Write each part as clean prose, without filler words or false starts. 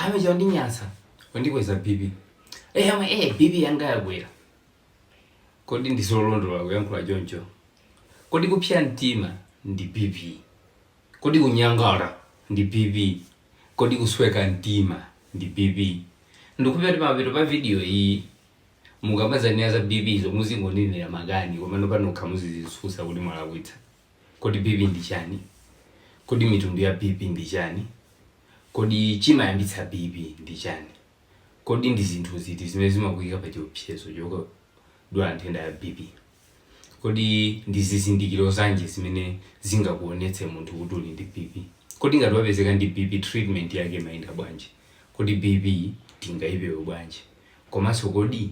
ame chondinyasa wandikweza BP BP yanga yakwera kodi ndisolondola kuyankhula choncho kodi kupsya mtima ndi BP kodi kunyangala ndi BP kodi kusweka mtima ndi BP ndikupita mapeto pa video iyi mukamazania za BP zo muzingonenera magani komano pano khamuzizisusa kuti mwalakwitsa kodi BP ndi chani kodi mitundu ya BP ndi chani kodi chimayambitsa BP ndi chani kodi ndi zinthu ziti zimene zimakuyika pa chiopsezo choko dwala nthenda ya BP kodi ndi zizindikiro zanji zimene zingakuonetse munthu kuti uli ndi BP kodi ngati wapezeka ndi BP treatment yake mayenda bwanji kodi BP tingaipewe bwanji komanso kodi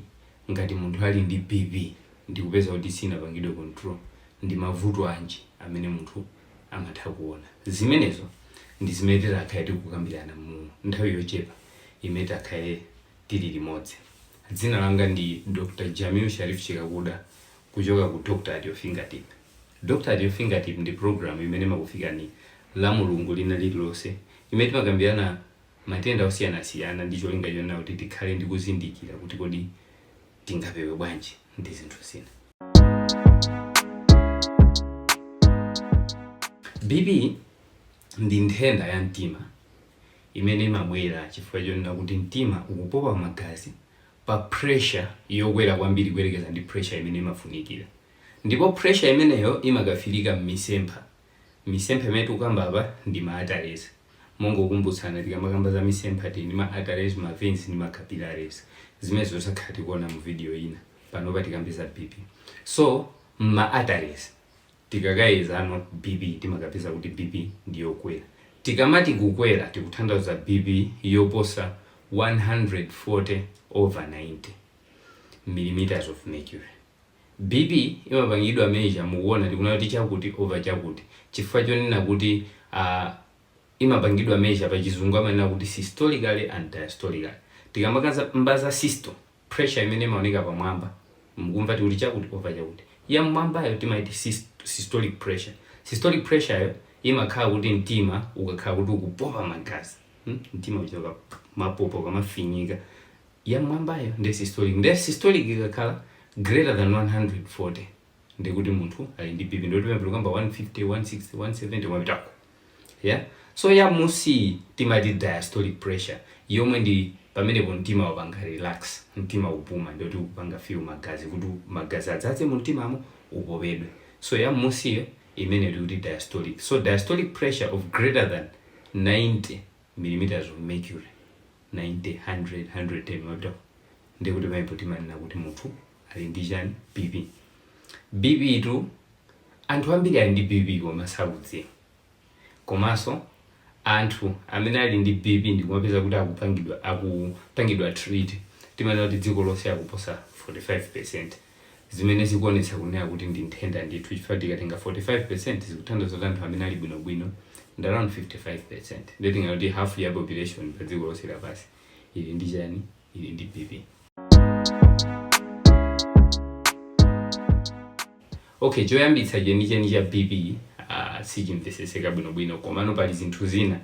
ngati munthu ali ndi BP ndikupeza kuti sinapangidwe control ndi mavuto anji amene munthu amatha kuona zimenezo ndi zimene takhaye tikukambirana mu nthawi yochepa imene takhaye tili limodzi. Dzina langa ndi Dr. Jamil Sharif Chikakuda kuchoka ku Doctor at Your Fingertip. Doctor at Your Fingertip ndi program imene makufikani la mulungu lina lililonse imene timakambirana matenda osiyanasiyana ndi cholinga chona kuti tikhale ndi kuzindikira kuti kodi tingapewe bwanji ndi zinthu zina. BP ndi nthenda ya mtima imene imabwera chifukwa chonena kuti mtima ukupopa magazi pa pressure yokwera kwambiri kuyerekeza ndi pressure imene imafunikira, ndipo pressure imeneyo imakafirika m'misempha imene tikukamba apa ndi ma arteries. Mongokumbutsana tikamakamba za misempha ndi ma arteries, ma veins ndi ma capillaries, zimene zosakhala tikuona mu video ina pano patikambiza BP. So ma arteries tikakayeza BP timakapeza kuti BP ndiyokwera. Tikamati kukwera tikutanthauza BP yoposa 140/90 millimeters of mercury. BP imapangidwa measure mukuona tikuona kuti chakuti over chakuti chifukwa chonena kuti imapangidwa measure pa chizungu amanena kuti systolically and diastolically. Tikamakaza mbaza systole pressure imene imaoneka pamwamba mukumva tikuti chakuti over chakuti ya mwambayo timaiti systolic pressure. Systolic pressure yo imakhala kuti mtima ukakhala kuti ukupopa magazi, mtima uchoka mapopo kamafinyika, ya mwambayo ndi systolic. Ndi systolic ikakhala greater than 140 ndikuti munthu ali ndi BP, ndio timapita kamba 150 160 170 mwapitako. So ya musi timati diastolic pressure yomwe ndi pamene mtima wapanga relax, mtima upuma, ndio tikupanga feel magazi kuti magazi adzadze mu mtimamo upopedwe. So ya musiyo imene tikuti diastolic. So diastolic pressure of greater than 90 millimeters of mercury, 90 100 110 mwapitako, ndikuti pamene timanena kuti munthu ali ndi chani BP. BP tu anthu ambiri ali ndi BP koma sakudziwa, komanso anthu amene ali ndi BP ndikumapeza kuti akupangidwa treat timanena kuti dziko lonse akuposa 45%, zimene zikuonetsa kunena kuti ndi nthenda ndithu chifukwa tikatenga 45% zikutanthauza kuti anthu amene ali bwinobwino ndi around 55%, ndiye tingati kuti half ya population pa dziko lonse lapansi ili ndi chani, ili ndi BP. Okay, choyambitsa chenicheni cha BP sichimveseseka bwinobwino, komano pali zinthu zina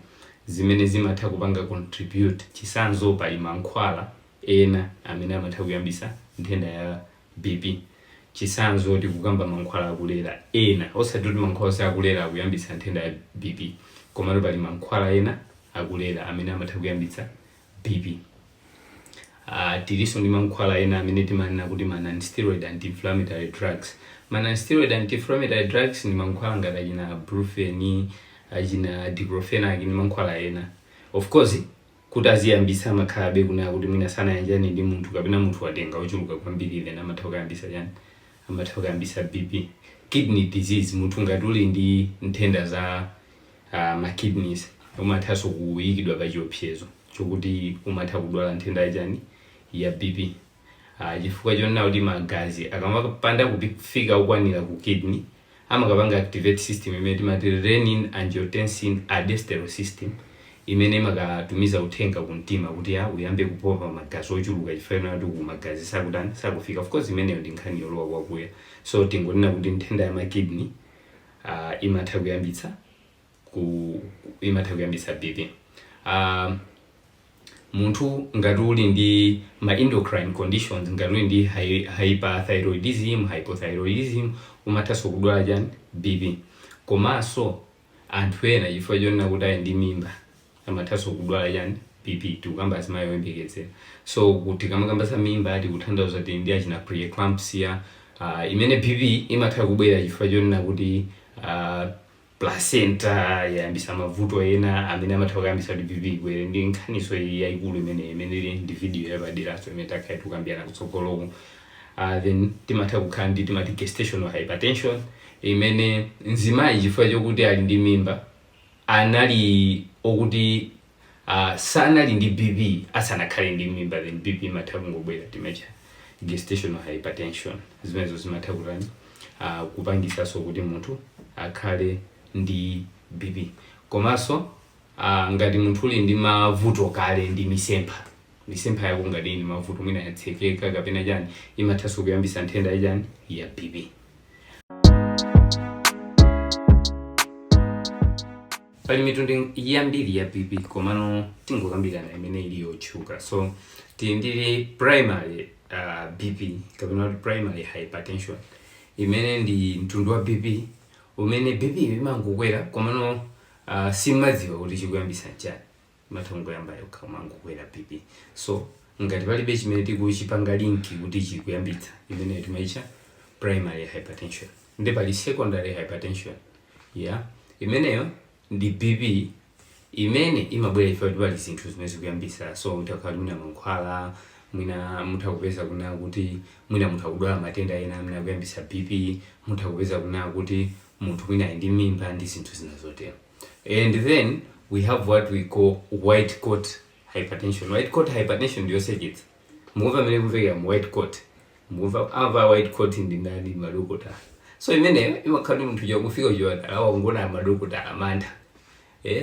zimene zimatha kupanga contribute. Chisanzo pali mankhwala ena amene amatha kuyambisa nthenda ya BP. Chisanzo tikukamba mankhwala akulera ena, osati kuti mankhwala akulera akuyambisa nthenda ya BP, komano pali mankhwala ena akulera amene amatha kuyambitsa BP. Tiliso ndi mankhwala ena amene timanena kuti non-steroid anti-inflammatory drugs. Non-steroid anti-inflammatory drugs ni mankhwala ngati achina brufen, achina diclofenac, ni mankhwala ena. Of course kuti aziyambisa makhabe kunena kuti mwina sana yanjani ndi munthu kapena munthu watenga ochuluka kwambiri then amatha kuyambisa chani, amatha kuyambisa BP. Kidney disease, munthu ngati uli ndi nthenda za ma kidneys umathanso kuyikidwa pa chiopsezo chokuti umatha kudwala nthenda yachani ya BP. Chifukwa chonena kuti magazi akamapanda kufika ukwanira ku kidney amakapanga activate system imene timati renin angiotensin aldosterone system, imene imakatumiza uthenga ku mtima kuti uyambe kupopa magazi ochuluka chifukwa kuti magazi sakufika. Of course imeneyo ndi nkhani yolowa kwakuya. So tingonena kuti nthenda ya ma kidney imatha kuyambitsa BP. munthu ngati uli ndi ma endocrine conditions ngati uli ndi hyperthyroidism, hypothyroidism, umathanso kudwala chani BP. Komanso anthu ena chifukwa chonena kuti ali ndi mimba amathanso kudwala chani BP, tikukamba azimayi oyembekezera. So kuti kamakamba za mimba tikutanthauza kuti ndi achina preeclampsia, imene BP imatha kubwera chifukwa chonena kuti placenta yayambisa mavuto ena amene amatha kuyambisa kuti BP ibwere. Ndi nkhaniso yayikulu imene ndi video yapaderaso imene takhala tikukambirana kutsogoloko. Then timatha kukhala ndi timati gestational hypertension, imene mzimayi chifukwa chokuti ali ndi mimba anali okuti sanali ndi BP asanakhale ndi mimba, then BP imatha kungobwera, timacha gestational hypertension. Zimenezo zimatha kutani kupangisaso kuti munthu akhale ndi BP. Komanso ngati munthu uli ndi mavuto kale ndi misempha yako ngati ndi mavuto mwina yatsekeka kapena chani, imathanso kuyambisa nthenda yachani ya BP. Pali mitundu yambiri ya BP, komano tingokambirana imene ili yotchuka. So tili primary BP kapena primary hypertension, imene ndi mtundu wa BP umene BP imangokwera komano simadziwa kuti chikuyambisa chani, imatha kungoyamba yokha umangokwera BP. So ngati palibe chimene tikuchipanga linki kuti chikuyambitsa, imene timayicha primary hypertension. Ndi pali secondary hypertension, imeneyo ndi BP imene imabwera chifukwa kuti pali zinthu zimene zikuyambisa. So mutakhala mwina mankhwala, mwina mutakupeza kuna kuti mwina mutakudwala matenda ena amene akuyambisa BP, mutakupeza kuna kuti munthu mwina ali ndi mimba ndi zinthu zina zotero. And then we have what we call white coat hypertension. White coat hypertension ndiyo sekitsa. Mukumva amene kumveka mu white coat, mukumva white coat ndi ndani? Madokotala. So imeneyo imakhala munthu chakufika uchipatala awangona madokotala amantha.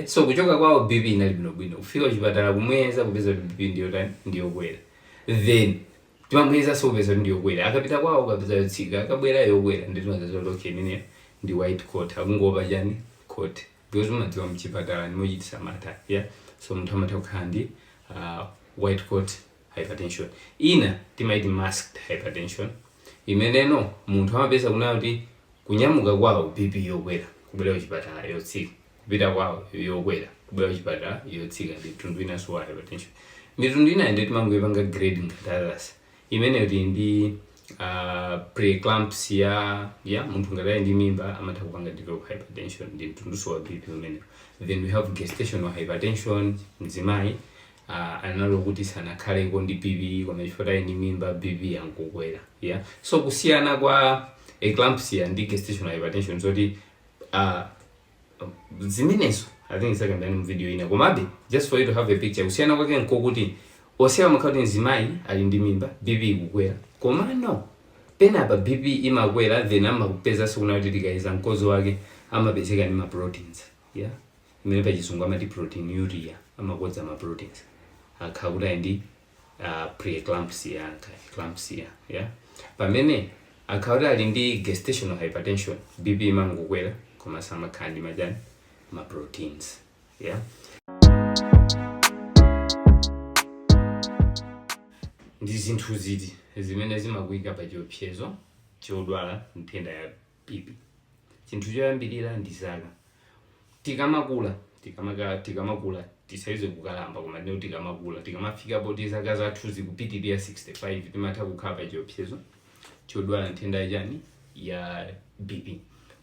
So kuchoka kwawo BP inali bwinobwino, kufika uchipatala kumweza kupeza BP ndiyokwera, then timamweza so kupeza ndiyokwera, akapita kwawo kapeza yotsika, akabwera yokwera, ndi timazaza okay nene ndi white coat, akungopa chani coat, because umadziwa mchipatala ndimochitisa mata. So munthu amatha kukhala ndi white coat hypertension. Ina timaiti masked hypertension, imeneno munthu amapeza kuna kuti kunyamuka kwawo BP yokwera, kubwera kuchipatala yotsika, kupita kwawo yokwera, kubwera kuchipatala yotsika, ndi mtundu ina wa hypertension. Mitundu ina ndi timangoyipanga grading ngati imene ndi preeclampsia, munthu ngati ali ndi mimba amatha kupanga develop hypertension, ndi mtundu wa BP umene. Then we have gestational hypertension, mzimayi analo kuti sanakhaleko ndi BP koma chifukwa ali ndi mimba BP yangokwera. So kusiyana kwa eclampsia ndi gestational hypertension zoti zimenezo I think isakambirani mu video ina, komabe just for you to have a picture, kusiyana kwake nkokuti osewa makhaloti mzimayi ali ndi mimba BP ikukwera, komano penapa BP imakwera then amakupeza sikuna kuti tikaiza mkozo wake amapezeka ndi ma proteins, imene pachizungu amati proteinuria, amakodza ma proteins, akhala kuti ali ndi preeclampsia, eclampsia. Pamene akhala kuti ali ndi gestational hypertension, BP imangokwera koma samakhala ndi majani ma proteins. Ndi zinthu ziti zimene zimakuyika pa chiopsezo chodwala nthenda ya BP. Chinthu choyambirira ndi zaka. Tikamakula tisaize kukalamba, koma ndiyo tikamafika poti zaka zathu zikupitirira 65 timatha kukhala pa chiopsezo chodwala nthenda yachani ya BP.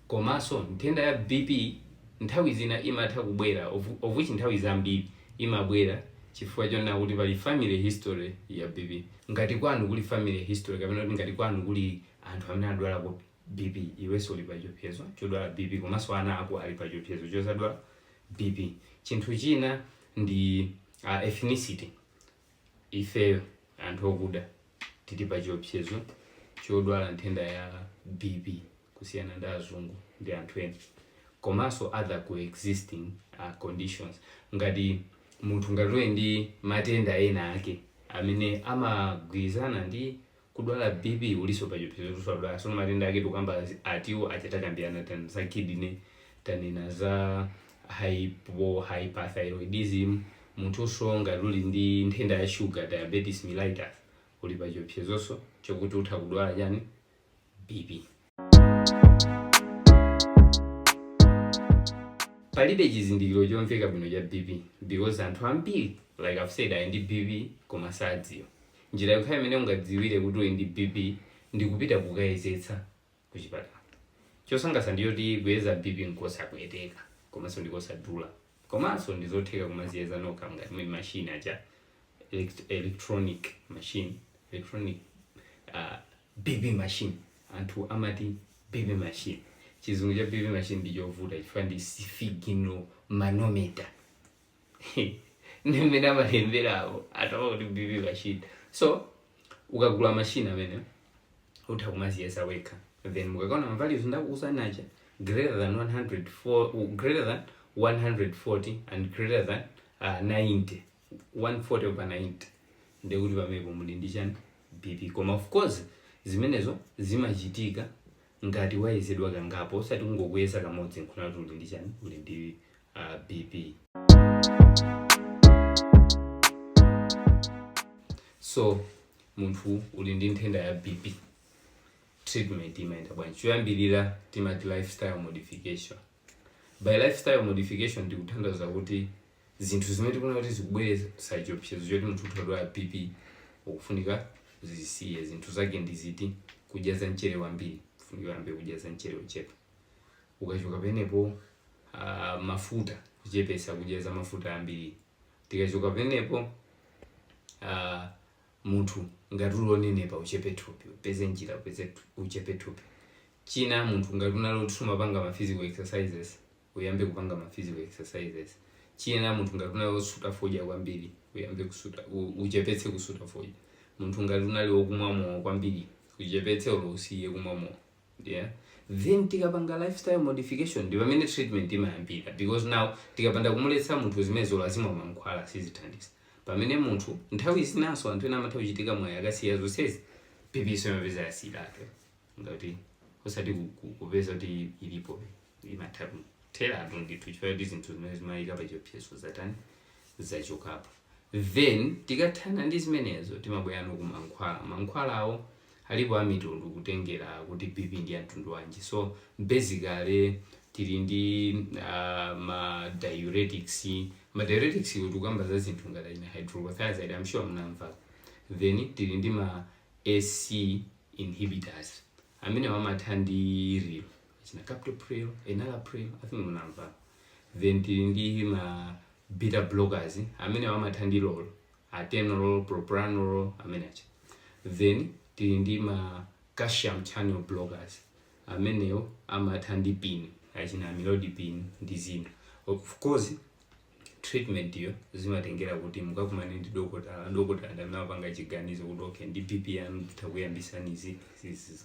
Komanso nthenda ya BP nthawi zina imatha kubwera, of which nthawi zambiri imabwera chifukwa chonena kuti pali family history ya BP. Ngati kwanu kuli family history kapena kuti ngati kwanu kuli anthu amene adwala ku BP, iwenso uli pa chiopsezo chodwala BP, komanso ana ako ali pa chiopsezo chozadwala BP. Chinthu china ndi ethnicity. Ifeyo anthu okuda tili pa chiopsezo chodwala nthenda ya BP kusiyana ndi azungu ndi anthu ena. Komanso other coexisting conditions, ngati munthu ngati ndi matenda ena ake amene amagwirizana ndi kudwala BP, uliso pa chiopsezo chodwala. So matenda ake tukamba atiwo achatakambirana tani za kidney, tanena za hyperthyroidism, munthu usonga luli ndi nthenda ya sugar diabetes mellitus uli pa chiopsezonso chokuti utha kudwala chani BP. Palibe chizindikiro chomveka bwino cha BP because anthu ambiri like I've said ali ndi BP koma sadziwa. Njira yokha imene ungadziwire kuti uli ndi BP ndi kupita kukayezetsa ku chipatala. Chosangalatsa ndiyoti kuyeza BP nkosapweteka komanso ndikosadula komanso ndizotheka kumaziyeza nokha ngati muli machine aja electronic BP machine anthu amati BP machine. Chizungu cha BP machine ndichovuta chifukwa ndi sphygmomanometer manometer nimene amalemberawo atawa kuti BP machine. So ukagula machine amene utha kumaziyesa wekha then mukakaona mavalues ndakukusanacha greater than 140 and greater than 90 140/90 ndekuti pamenepo muli ndi chani BP. Koma of course zimenezo zimachitika ngati wayezedwa kangapo osati kungokuyesa kamodzi nkhuna kuti uli ndi chani uli ndi BP. So munthu uli ndi nthenda ya BP treatment imaenda bwanji. Choyambirira timati lifestyle modification. By lifestyle modification ndikutanthauza kuti zinthu zimene tikuna kuti zikubweretsa chiopsezo choti munthu utadwala BP ukufunika zisiye. Zinthu zake ndiziti kujaza mchere wambiri, ufunika uyambe kujaza mchere ochepa. Ukachoka penepo mafuta kuchepesa kujaza mafuta ambiri. Tikachoka penepo munthu ngati ulonenepa uchepe thupi upeze njira upeze uchepe thupi. China munthu ngati unalo sumapanga ma physical exercises uyambe kupanga ma physical exercises. China munthu ngati unalo suta fodya kwambiri uyambe kusuta uchepetse kusuta fodya. Munthu ngati unali wokumwa mowa kwambiri uchepetse usiye kumwa mowa. Yeah. Then tikapanga lifestyle modification ndi pamene treatment imayambira because now tikapanda kumuletsa munthu zimenezo lazima mankhwala sizithandiza. Pamene munthu nthawi zinaso anthu ena amatha kuchitika mwayi akasiya zonsezi BP imapeza yasilake ngati osati kupeza kuti ilipo imatha kutheratu ndithu chifukwa kuti zinthu zimene zimayika pa chiopsezo zatani zachokapo. Then tikathana ndi zimenezo timabwera nokumankhwala. Mankhwalawo alipo amitundu kutengera kuti BP ndi mtundu wanji. So basically tili ndi ma diuretics kuti ukamba za zinthu ngati ine hydrochlorothiazide I'm sure mnamva. Then tili ndi ma AC inhibitors amene wamathandiri china captopril enalapril I think mnamva. Then tili ndi ma beta blockers amene wamathandilol atenolol propranolol amene acha. Then tili ndi ma calcium channel blockers amenewo amathandipini achina amlodipine ndi zina. Of course treatment yo zimatengera kuti mukakumane ndi dokotala amene apanga chiganizo kuti okay ndi BP yanu takuyambisanizi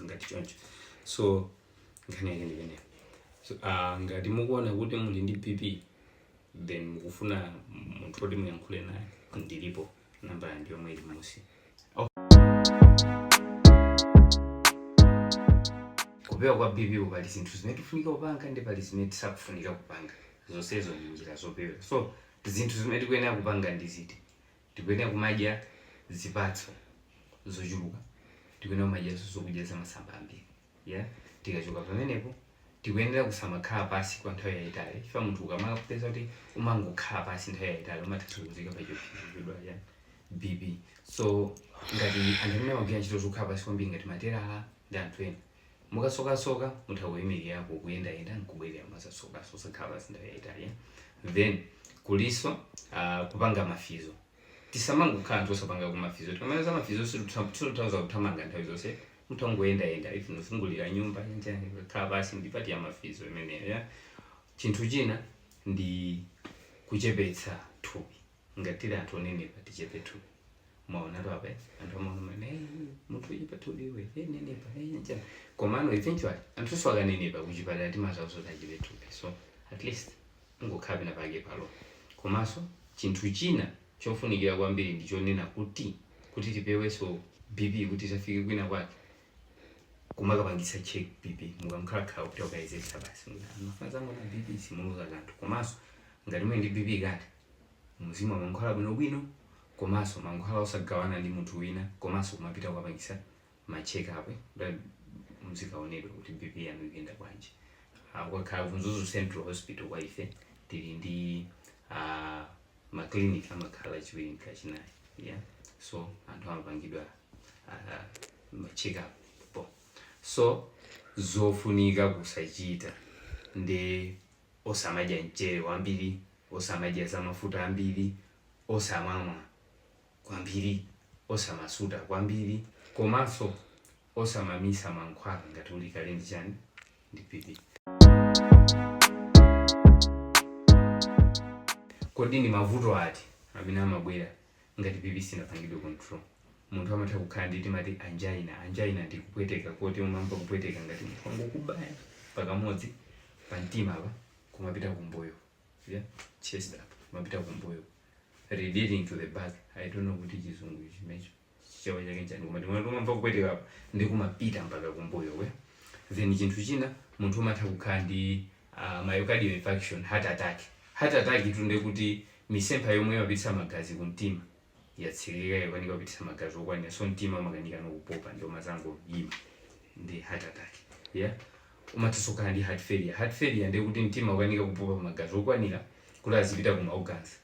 ngati choncho. So nkhani yake ndipene. So ngati mukuona kuti muli ndi BP then mukufuna munthu oti muyankhule naye ndilipo namba ndi yomwe ili musi. Kupewa kwa BP pali zinthu zimene tifunika kupanga ndi pali zimene tisakufunika kupanga. Zonsezo ndi njira zopewa. So zinthu zimene tikuyenera kupanga ndi ziti. Tikuyenera kumadya zipatso zochuluka. Tikuyenera kumadya zokudya za masamba ambiri. Yeah. Tikachoka pamenepo tikuyenera kusamakhala pasi kwa nthawi yayitali. Chifukwa munthu ukamala kupeza kuti umangokhala pasi nthawi yayitali umatha kuzika pa chiopsezo ya BP. So ngati anthu amene amagwira ntchito zokhala pasi kwambiri ngati materala ndi anthu ena mukasokasoka mutha kuyimirira kuyendayenda nkubwerera masasoka sakhala pasi nthawi yayitali. Then kuliso kupanga mafizo. Tisamangokhala anthu osapanga kumafizo. Tikamaliza mafizo situtauza kuthamanga nthawi zonse. Mutangoyendayenda if nufungulira nyumba njani khala pasi ndipati ya mafizo imeneyo. Chinthu china ndi kuchepetsa thupi. Ngati anthu onenepa tichepe thupi. Mwaona tu apa anthu amaona munthu uchipa thupi iwe nenepa njani. Komano eventually anthu swakanenepa kuchipatala timazazo tachipe thupi. So at least ngokhala pena pake palo. Komanso chinthu china chofunikira kwambiri ndichonena kuti tipeweso BP kuti tafike kwina kwake kumakapangisa check BP mukamkhala kuti ukayezesa basi. Mafana zangu na BP simunuza kanthu. Komanso ngati mwe ndi BP kati mzimu mankhwala bwino komanso mankhwala osagawana ndi munthu wina komanso kumapita kukapangisa ma check up muzikaonedwa kuti BP yanu ikuyenda bwanji. Kwakhala Mzuzu Central Hospital kwa ife tili ndi ma clinic amakhala chiwiri kachinayi, yeah. So anthu amapangidwa ma check up. So zofunika kusachita ndi osamadya mchere wambiri, osamadya zamafuta ambiri, osamamwa kwambiri, osamasuta kwambiri, komanso osamamisa mankhwala ngati uli kale ndi chani ndi BP. Kodi ndi mavuto ati amene amabwera ngati BP sinapangidwe control? Munthu amatha kukhala ndi timati angina ndi kupweteka, koti umamva kupweteka ngati mphongo kubaya pakamodzi pa mtima apa kumapita kumbuyo, yeah, chest up kumapita kumbuyo, radiating to the back. I don't know kuti chizungu chimecho chichawa chake njani, koma umamva kupweteka apa ndi kumapita mpaka kumbuyo, we. Then chinthu china munthu amatha kukhala ndi myocardial infarction, heart attack itunde kuti misempha yomwe imapitisa magazi kumtima yatsikika yakwanika kupitisa magazi okwanira, so mtima umakanika nokupopa ndio mazango yima ndi heart attack, yeah. Umatha kukhala ndi heart failure ndi kuti mtima ukwanika kupopa magazi okwanira kuti azipita ku organs,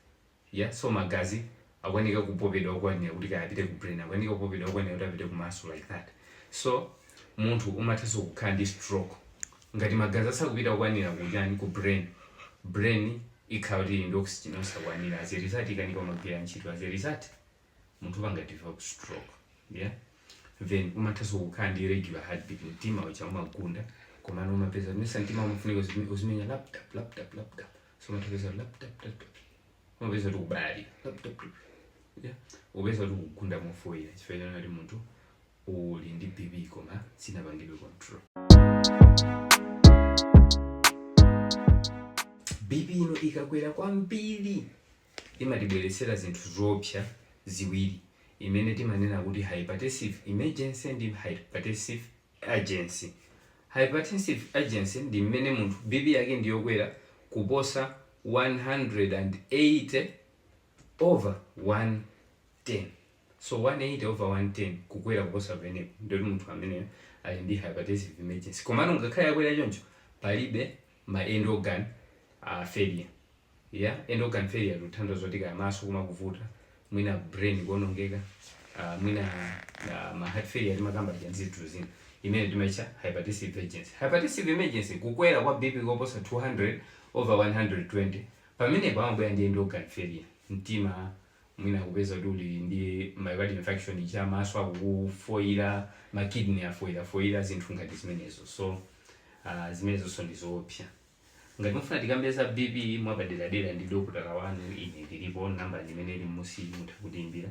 yeah. So magazi akwanika kupopedwa okwanira kuti kayapite ku brain, akwanika kupopedwa okwanira kuti apite ku muscle, like that. So munthu umatha kukhala ndi stroke ngati magazi asakupita okwanira kujani ku brain ikhauri ndi oxygen osakwanira, as a result ikanika magwira ntchito, as a result munthu panga develop stroke, yeah. Then umatha kukhala ndi regular heartbeat, mtima ucha umagunda komano umapeza mesa mtima umafunika uzimenya lap tap, so umatapeza lap tap, umapeza kuti kubali lap tap, yeah. Upeza kuti kugunda mofoira chifukwa kuti munthu uli ndi BP koma sinapangidwe control. BP ino ikakwera kwambiri imatibweresera zinthu zopsa ziwiri, imene timanena kuti hypertensive emergency ndi hypertensive urgency. Hypertensive urgency ndi mmene munthu BP yake ndiyokwera kuposa 180 over 110. So 180 over 110 kukwera kuposa venepo ndio munthu amene ali ndi hypertensive emergency. Komano ngakhale yakwera choncho palibe ma end organ failure, yeah. End organ failure luthandiza zoti kaya maso kumakuvuta, mwina brain kuonongeka, mwina ma heart failure timakamba janzitu zina, imene timaitcha hypertensive emergency. Hypertensive emergency kukwera kwa BP kuposa 200 over 120 pamenepo amabwera ndi end organ failure, mtima mwina kupeza kuti uli ndi myocardial infarction cha maso akufoira, ma kidney afoira zinthu ngati zimenezo. So zimenezo ndizoopsa. Ngati mufuna tikambeza BP mwapadera ndi dokotala wanu, ine ndilipo, namba ndimene ili musi mutha kutiimbira.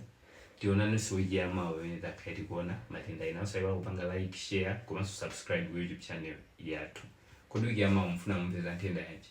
Tionane siku ya mawa pamene takhala tikuona matenda ena. Musaiwale kupanga like, share komanso subscribe ku YouTube channel yathu. Kodi wiki ya mawa mufuna mumveza nthenda yanji?